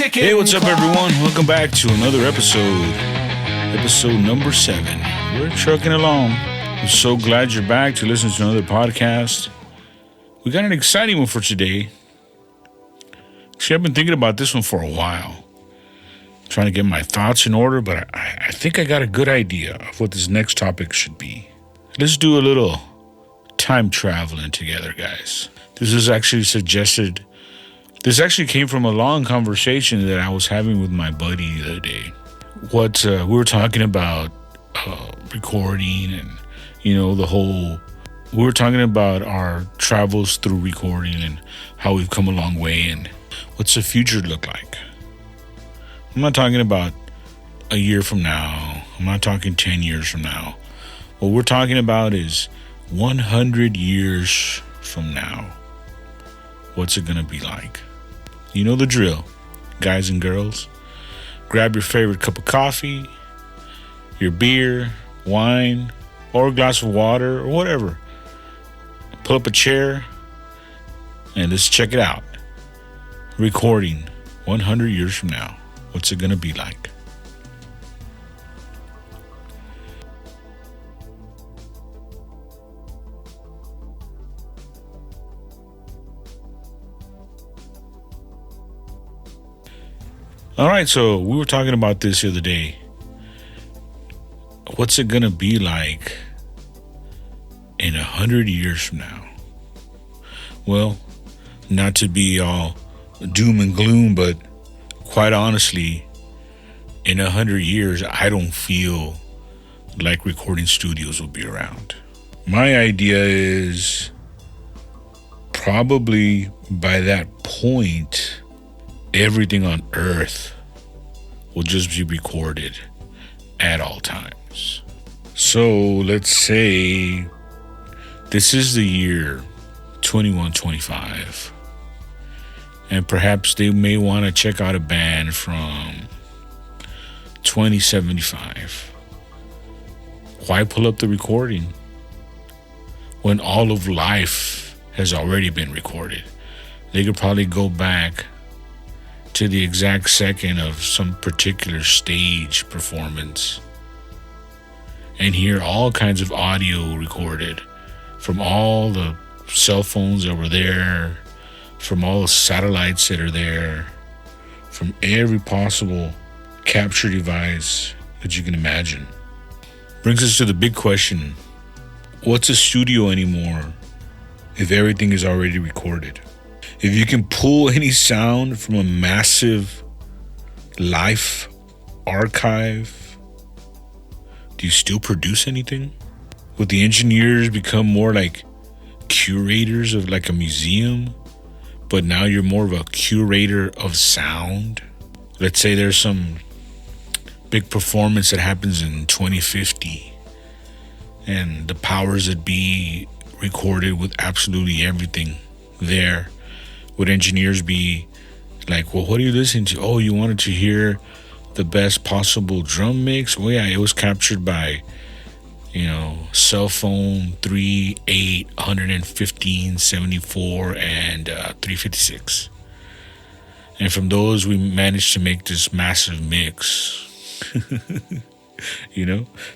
chicken. Hey, what's up, everyone? Welcome back to another episode number 7. We're trucking along. I'm so glad you're back to listen to another podcast. We got an exciting one for today. Actually, I've been thinking about this one for a while, trying to get my thoughts in order, but I think I got a good idea of what this next topic should be. Let's do a little time traveling together, guys. This is actually suggested. This actually came from a long conversation that I was having with my buddy the other day. We were talking about recording and, we were talking about our travels through recording and how we've come a long way and what's the future look like. I'm not talking about a year from now. I'm not talking 10 years from now. What we're talking about is 100 years from now. What's it going to be like? You know the drill, guys and girls. Grab your favorite cup of coffee, your beer, wine, or a glass of water, or whatever. Pull up a chair, and let's check it out. Recording 100 years from now. What's it going to be like? All right, so we were talking about this the other day. What's it going to be like in 100 years from now? Well, not to be all doom and gloom, but quite honestly, in 100 years, I don't feel like recording studios will be around. My idea is probably by that point, everything on Earth will just be recorded at all times. So let's say this is the year 2125, and perhaps they may want to check out a band from 2075. Why pull up the recording when all of life has already been recorded? They could probably go back to the exact second of some particular stage performance and hear all kinds of audio recorded from all the cell phones that were there, from all the satellites that are there, from every possible capture device that you can imagine. Brings us to the big question: what's a studio anymore if everything is already recorded? If you can pull any sound from a massive life archive, do you still produce anything? Would the engineers become more like curators of like a museum, but now you're more of a curator of sound? Let's say there's some big performance that happens in 2050 and the powers that be recorded with absolutely everything there. Would engineers be like, well, what are you listening to? Oh, you wanted to hear the best possible drum mix? Well, yeah, it was captured by, cell phone 3, 8, 115, 74, and 356. And from those, we managed to make this massive mix.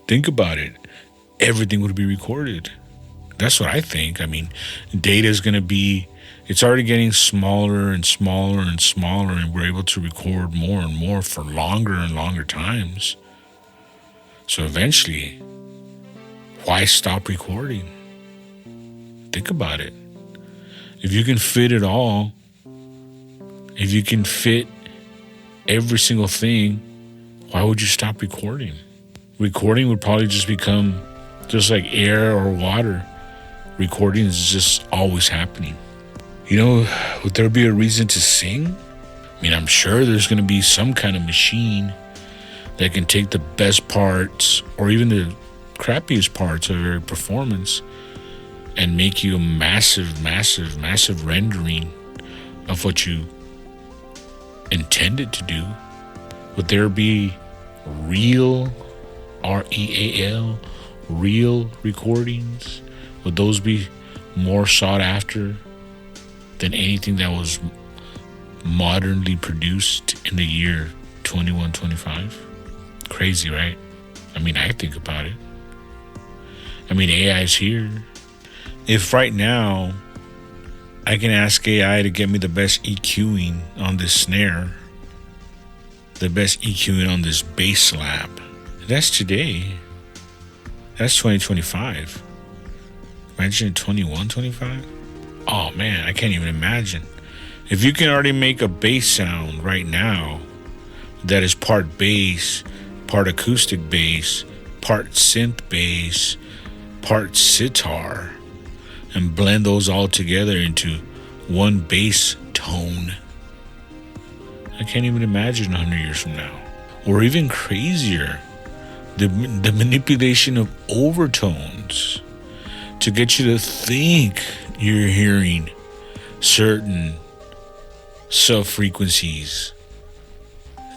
Think about it. Everything would be recorded. That's what I think. I mean, data is going to be, it's already getting smaller and smaller and smaller, and we're able to record more and more for longer and longer times. So eventually, why stop recording? Think about it. If you can fit it all, if you can fit every single thing, why would you stop recording? Recording would probably just become just like air or water. Recording is just always happening. Would there be a reason to sing? I mean, I'm sure there's going to be some kind of machine that can take the best parts or even the crappiest parts of your performance and make you a massive, massive, massive rendering of what you intended to do. Would there be real, R-E-A-L, real recordings? Would those be more sought after than anything that was modernly produced in the year 2125. Crazy, right? I mean, I think about it. I mean, AI is here. If right now I can ask AI to get me the best EQing on this snare, the best EQing on this bass slap, that's today. That's 2025. Imagine 2125. Oh man, I can't even imagine. If you can already make a bass sound right now that is part bass, part acoustic bass, part synth bass, part sitar, and blend those all together into one bass tone, I can't even imagine 100 years from now. Or even crazier, the manipulation of overtones to get you to think you're hearing certain sub-frequencies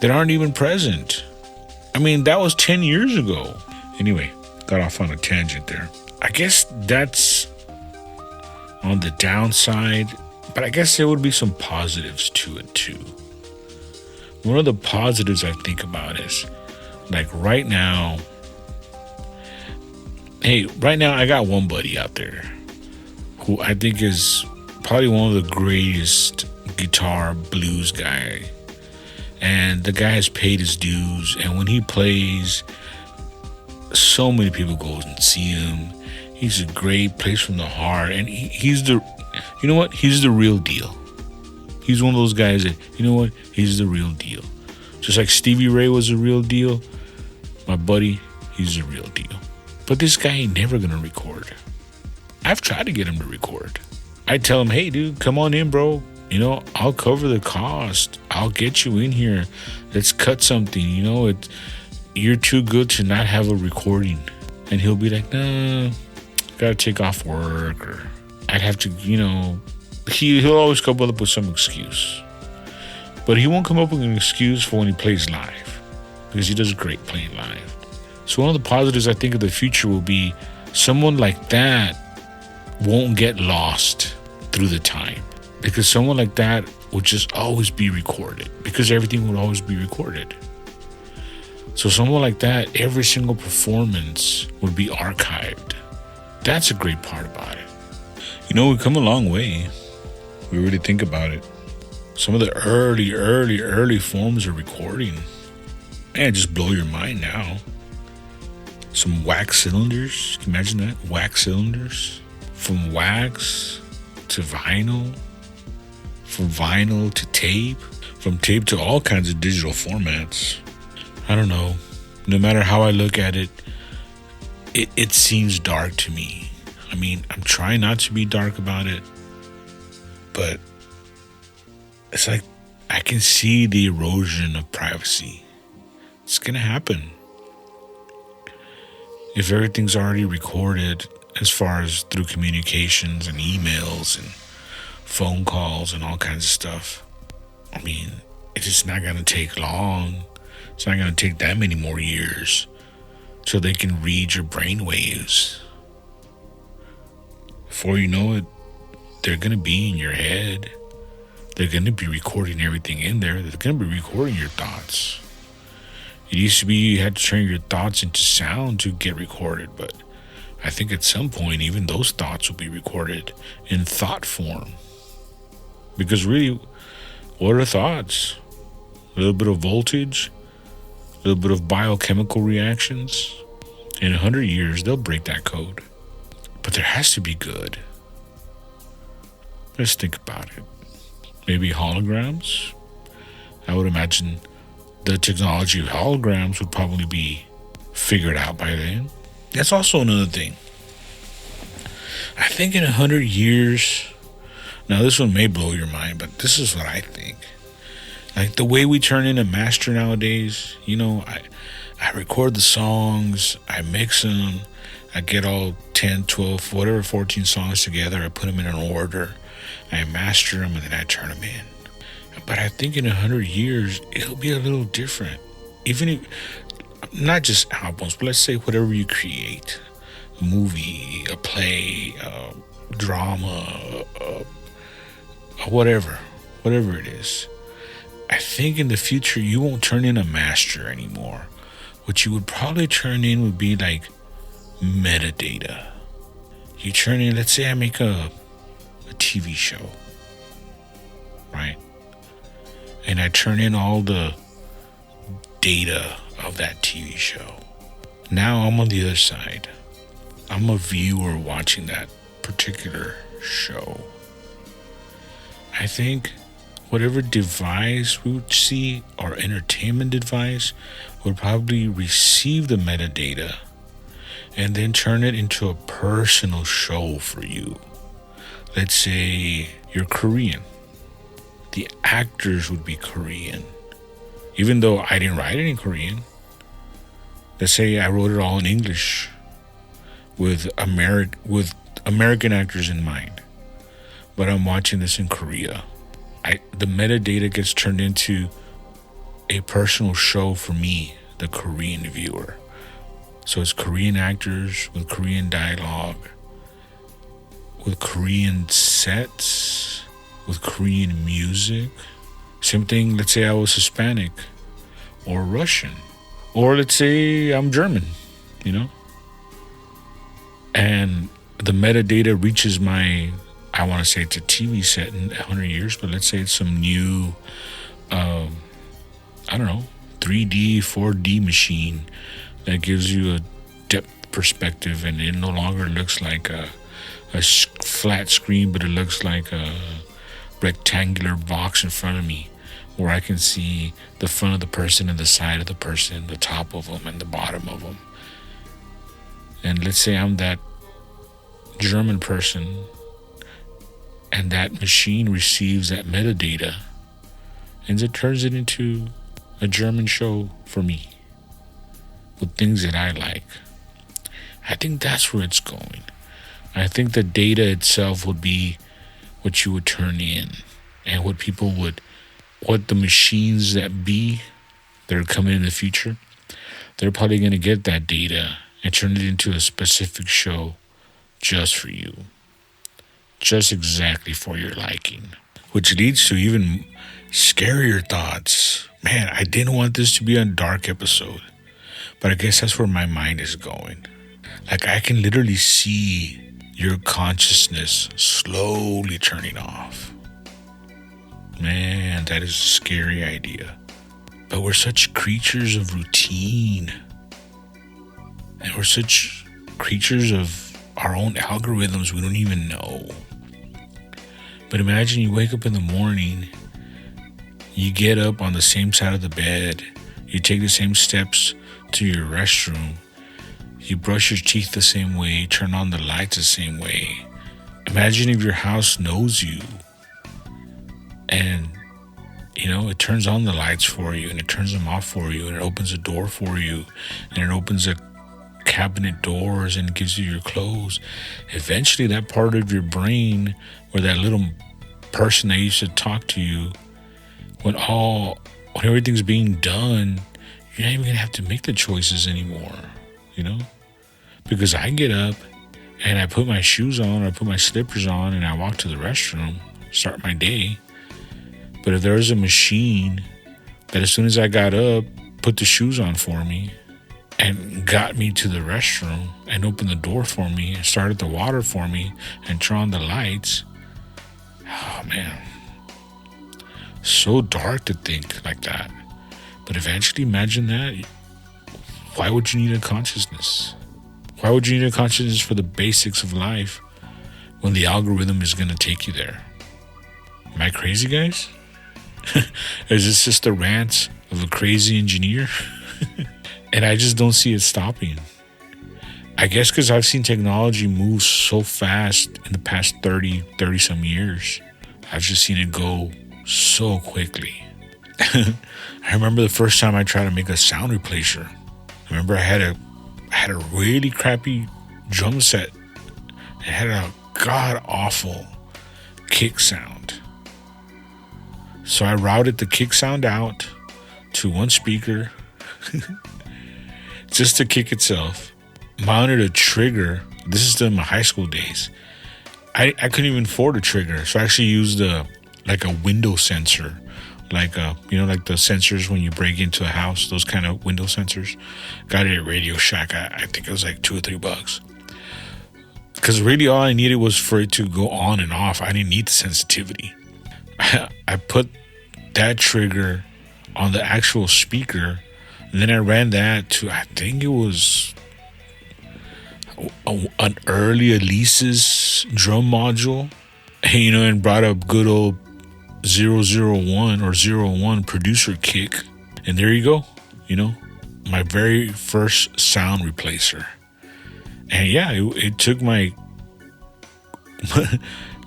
that aren't even present. I mean, that was 10 years ago. Anyway, got off on a tangent there. I guess that's on the downside, but I guess there would be some positives to it too. One of the positives I think about is, like right now, I got one buddy out there who I think is probably one of the greatest guitar blues guy. And the guy has paid his dues, and when he plays, so many people go and see him. He's a great, plays from the heart, and he's the real deal. He's one of those guys that, he's the real deal. Just like Stevie Ray was the real deal, my buddy, he's the real deal. But this guy ain't never gonna record. I've tried to get him to record. I tell him, hey dude, come on in, bro. I'll cover the cost. I'll get you in here. Let's cut something. You're too good to not have a recording. And he'll be like, nah, gotta take off work, or I'd have to, he'll always come up with some excuse. But he won't come up with an excuse for when he plays live, because he does great playing live. So one of the positives I think of the future will be someone like that won't get lost through the time. Because someone like that would just always be recorded, because everything would always be recorded. So someone like that, every single performance would be archived. That's a great part about it. We've come a long way. We really think about it. Some of the early forms of recording, man, just blow your mind now. Some wax cylinders, can you imagine that? Wax cylinders. From wax to vinyl. From vinyl to tape, from tape to all kinds of digital formats. I don't know. No matter how I look at it, it seems dark to me. I mean, I'm trying not to be dark about it, but it's like I can see the erosion of privacy. It's gonna happen. If everything's already recorded, as far as through communications and emails and phone calls and all kinds of stuff. I mean, it's just not going to take long. It's not going to take that many more years so they can read your brain waves. Before you know it, they're going to be in your head. They're going to be recording everything in there. They're going to be recording your thoughts. It used to be you had to turn your thoughts into sound to get recorded, but I think at some point even those thoughts will be recorded in thought form. Because really, what are thoughts? A little bit of voltage, a little bit of biochemical reactions. In 100 years, they'll break that code. But there has to be good. Let's think about it. Maybe holograms? I would imagine the technology of holograms would probably be figured out by then. That's also another thing. I think in 100 years... Now, this one may blow your mind, but this is what I think. Like the way we turn in a master nowadays, I record the songs, I mix them, I get all 10, 12, whatever, 14 songs together, I put them in an order, I master them, and then I turn them in. But I think in 100 years, it'll be a little different. Even if, not just albums, but let's say whatever you create, a movie, a play, drama, whatever it is. I think in the future you won't turn in a master anymore. What you would probably turn in would be like metadata. You turn in, let's say I make a TV show, right? And I turn in all the data of that TV show. Now I'm on the other side. I'm a viewer watching that particular show. I think whatever device we would see, or entertainment device, would probably receive the metadata and then turn it into a personal show for you. Let's say you're Korean. The actors would be Korean. Even though I didn't write it in Korean. Let's say I wrote it all in English with American actors in mind. But I'm watching this in Korea. The metadata gets turned into a personal show for me, the Korean viewer. So it's Korean actors with Korean dialogue, with Korean sets, with Korean music. Same thing, let's say I was Hispanic or Russian, or let's say I'm German, and the metadata reaches my, I want to say it's a TV set in 100 years, but let's say it's some new, 3D, 4D machine that gives you a depth perspective, and it no longer looks like a flat screen, but it looks like a rectangular box in front of me where I can see the front of the person and the side of the person, the top of them and the bottom of them. And let's say I'm that German person, and that machine receives that metadata and it turns it into a German show for me with things that I like. I think that's where it's going. I think the data itself would be what you would turn in, and what the machines that are coming in the future, they're probably going to get that data and turn it into a specific show just for you, just exactly for your liking, which leads to even scarier thoughts. Man, I didn't want this to be a dark episode, but I guess that's where my mind is going. Like, I can literally see your consciousness slowly turning off. Man, that is a scary idea. But we're such creatures of routine. And we're such creatures of our own algorithms we don't even know. But imagine you wake up in the morning, you get up on the same side of the bed, you take the same steps to your restroom, you brush your teeth the same way, turn on the lights the same way. Imagine if your house knows you and, it turns on the lights for you and it turns them off for you and it opens a door for you and it opens a cabinet doors and gives you your clothes. Eventually that part of your brain, or that little person that used to talk to you, when everything's being done, you're not even gonna have to make the choices anymore, because I get up and I put my shoes on, or I put my slippers on, and I walk to the restroom, start my day. But if there was a machine that as soon as I got up, put the shoes on for me and got me to the restroom and opened the door for me and started the water for me and turned on the lights, oh man, so dark to think like that. But eventually, imagine that. Why would you need a consciousness? Why would you need a consciousness for the basics of life when the algorithm is going to take you there? Am I crazy, guys? Is this just the rants of a crazy engineer? And I just don't see it stopping. I guess because I've seen technology move so fast in the past 30 some years. I've just seen it go so quickly. I remember the first time I tried to make a sound replacer. I remember I had a really crappy drum set. It had a god-awful kick sound. So I routed the kick sound out to one speaker just to kick itself. Mounted a trigger. This is still in my high school days. I couldn't even afford a trigger, so I actually used a window sensor, like like the sensors when you break into a house, those kind of window sensors. Got it at Radio Shack. I think it was like $2 or $3. Because really all I needed was for it to go on and off. I didn't need the sensitivity. I put that trigger on the actual speaker, and then I ran that to, I think it was an early Elise's drum module, and brought up good old 001 or 01 producer kick. And there you go, my very first sound replacer. And yeah, it took my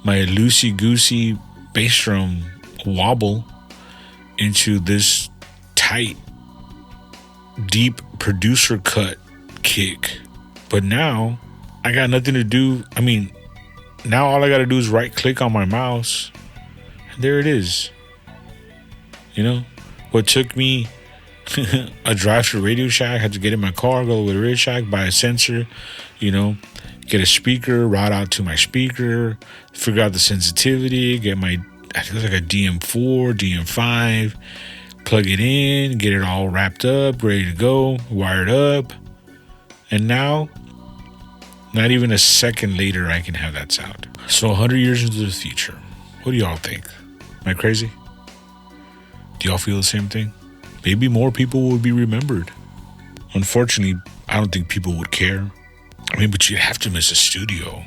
loosey-goosey bass drum wobble into this tight, deep producer cut kick. But now I got nothing to do. Now all I got to do is right click on my mouse. And there it is. What took me a drive to Radio Shack, I had to get in my car, go to Radio Shack, buy a sensor, get a speaker, route out to my speaker, figure out the sensitivity, get my, I think it was like a DM4, DM5, plug it in, get it all wrapped up, ready to go, wired up. And now, not even a second later, I can have that sound. So 100 years into the future, what do y'all think? Am I crazy? Do y'all feel the same thing? Maybe more people will be remembered. Unfortunately, I don't think people would care. But you have to miss a studio.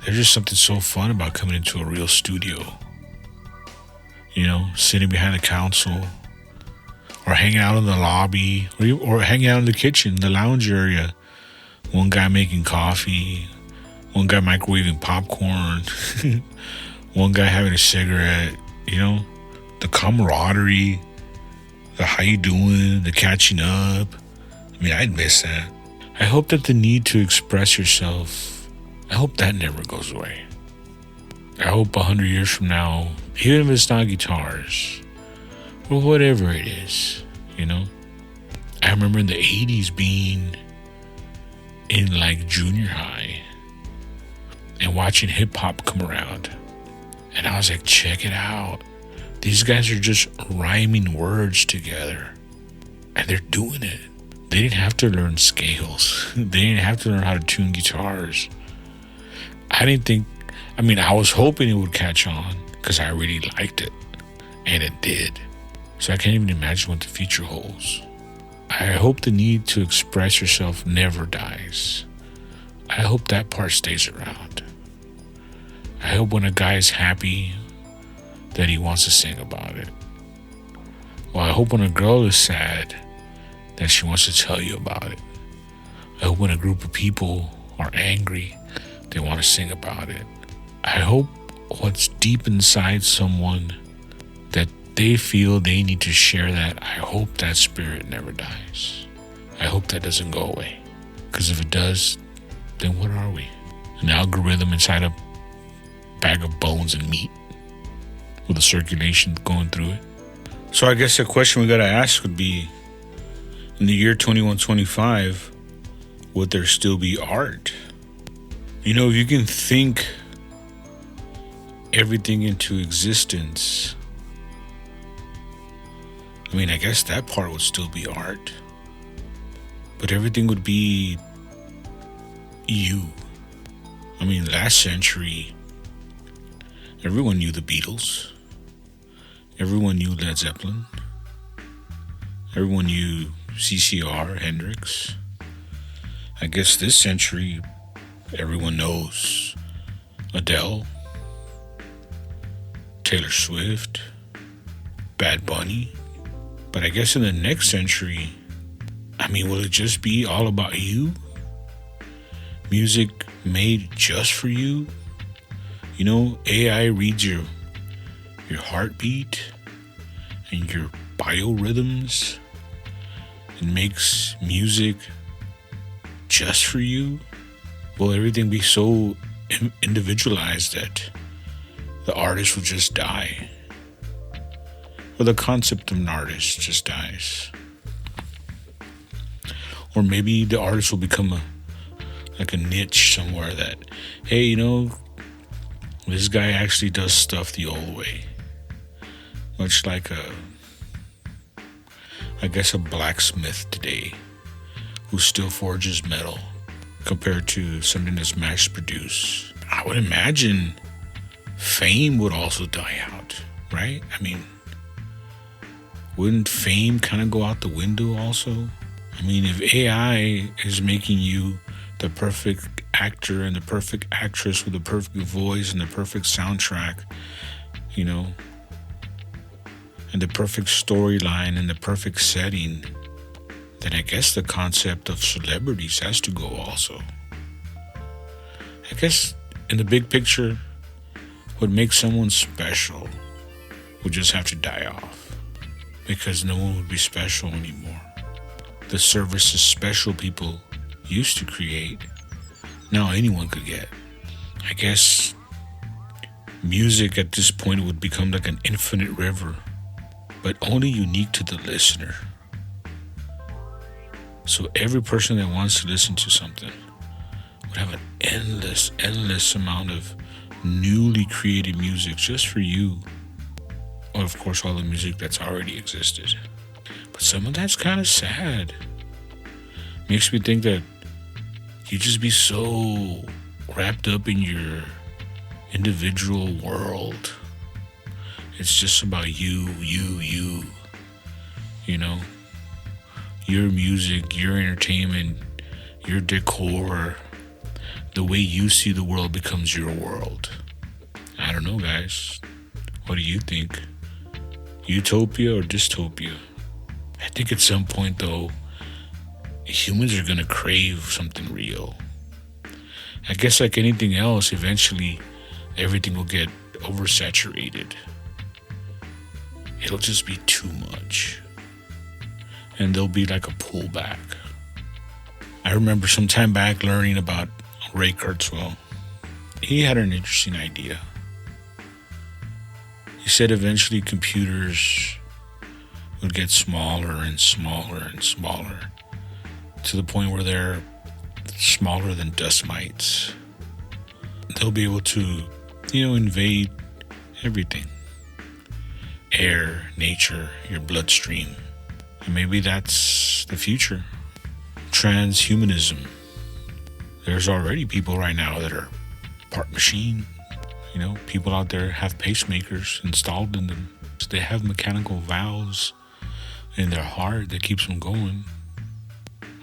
There's just something so fun about coming into a real studio. Sitting behind a console, or hanging out in the lobby, or hanging out in the kitchen, the lounge area. One guy making coffee, one guy microwaving popcorn, one guy having a cigarette, the camaraderie, the how you doing, the catching up. I'd miss that. I hope that the need to express yourself, I hope that never goes away. I hope 100 years from now, even if it's not guitars, or whatever it is, I remember in the 80s being in like junior high and watching hip hop come around. And I was like, check it out. These guys are just rhyming words together. And they're doing it. They didn't have to learn scales. They didn't have to learn how to tune guitars. I was hoping it would catch on because I really liked it. And it did. So I can't even imagine what the future holds. I hope the need to express yourself never dies. I hope that part stays around. I hope when a guy is happy that he wants to sing about it. Well, I hope when a girl is sad that she wants to tell you about it. I hope when a group of people are angry, they want to sing about it. I hope what's deep inside someone that they feel they need to share that, I hope that spirit never dies. I hope that doesn't go away. Because if it does, then what are we? An algorithm inside a bag of bones and meat with a circulation going through it? So I guess the question we gotta ask would be, in the year 2125, would there still be art? If you can think everything into existence, I guess that part would still be art. But everything would be you. Last century, everyone knew the Beatles. Everyone knew Led Zeppelin. Everyone knew CCR, Hendrix. I guess this century, everyone knows Adele, Taylor Swift, Bad Bunny. But I guess in the next century, will it just be all about you? Music made just for you? AI reads your heartbeat and your biorhythms and makes music just for you? Will everything be so individualized that the artist will just die? Or the concept of an artist just dies? Or maybe the artist will become a niche somewhere that, hey, this guy actually does stuff the old way. Much like I guess, a blacksmith today who still forges metal compared to something that's mass produced. I would imagine fame would also die out, right? I mean, wouldn't fame kind of go out the window also? I mean, if AI is making you the perfect actor and the perfect actress with the perfect voice and the perfect soundtrack, you know, and the perfect storyline and the perfect setting, then I guess the concept of celebrities has to go also. I guess in the big picture, what makes someone special would just have to die off, because no one would be special anymore. The services special people used to create, now anyone could get. I guess music at this point would become like an infinite river, but only unique to the listener. So every person that wants to listen to something would have an endless amount of newly created music just for you. Or of course all the music that's already existed. But some of that's kind of sad. Makes me think that you just be so wrapped up in your individual world. It's just about you, you know? Your music, your entertainment, your decor, the way you see the world becomes your world. I don't know, guys. What do you think? Utopia or dystopia? I think at some point, though, humans are going to crave something real. I guess like anything else, eventually everything will get oversaturated. It'll just be too much. And there'll be like a pullback. I remember some time back learning about Ray Kurzweil. He had an interesting idea. He said eventually computers would get smaller and smaller and smaller to the point where they're smaller than dust mites. They'll be able to, invade everything. Air, nature, your bloodstream. And maybe that's the future. Transhumanism. There's already people right now that are part machine. People out there have pacemakers installed in them. So they have mechanical valves in their heart that keeps them going.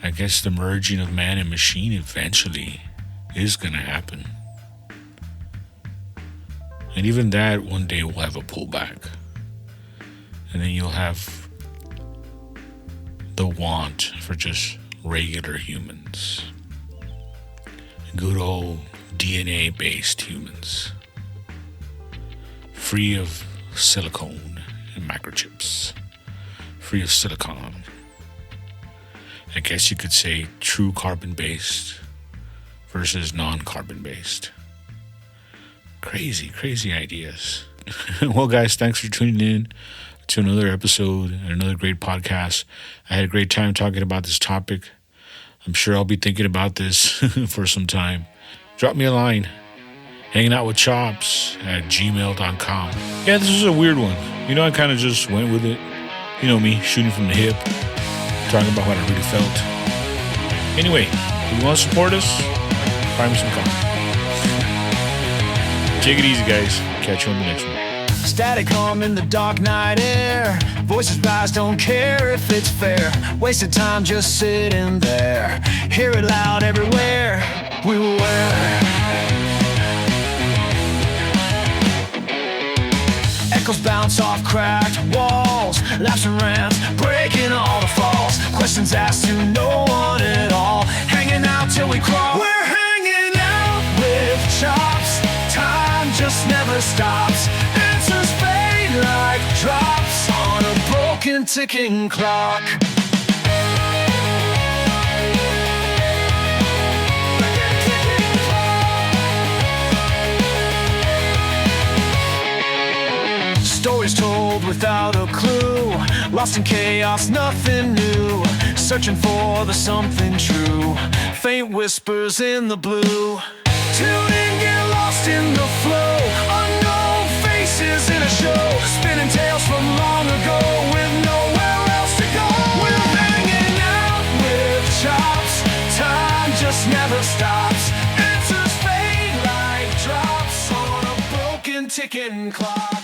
I guess the merging of man and machine eventually is going to happen. And even that one day will have a pullback. And then you'll have the want for just regular humans. Good old DNA-based humans. Free of silicone and microchips. Free of silicon. I guess you could say true carbon-based versus non-carbon-based. Crazy ideas. Well, guys, thanks for tuning in to another episode and another great podcast. I had a great time talking about this topic. I'm sure I'll be thinking about this for some time. Drop me a line. hangingoutwithchops@gmail.com. Yeah, this is a weird one. I kind of just went with it. Me, shooting from the hip, talking about what I really felt. Anyway, if you want to support us, buy me some coffee. Take it easy, guys. Catch you on the next one. Static hum in the dark night air. Voices rise, don't care if it's fair. Wasted time just sitting there. Hear it loud everywhere. We will wear. Echoes bounce off cracked walls. Laughs and rants, breaking all the falls. Questions asked to no one at all. Hanging out till we crawl. We're hanging out with chops. Time just never stops. Answers fade like drops on a broken ticking clock. Stories told without a clue. Lost in chaos, nothing new. Searching for the something true. Faint whispers in the blue. Tune in, get lost in the flow. Unknown faces in a show. Spinning tales from long ago with nowhere else to go. chops. Time just never stops. Answers fade like drops on a broken ticking clock.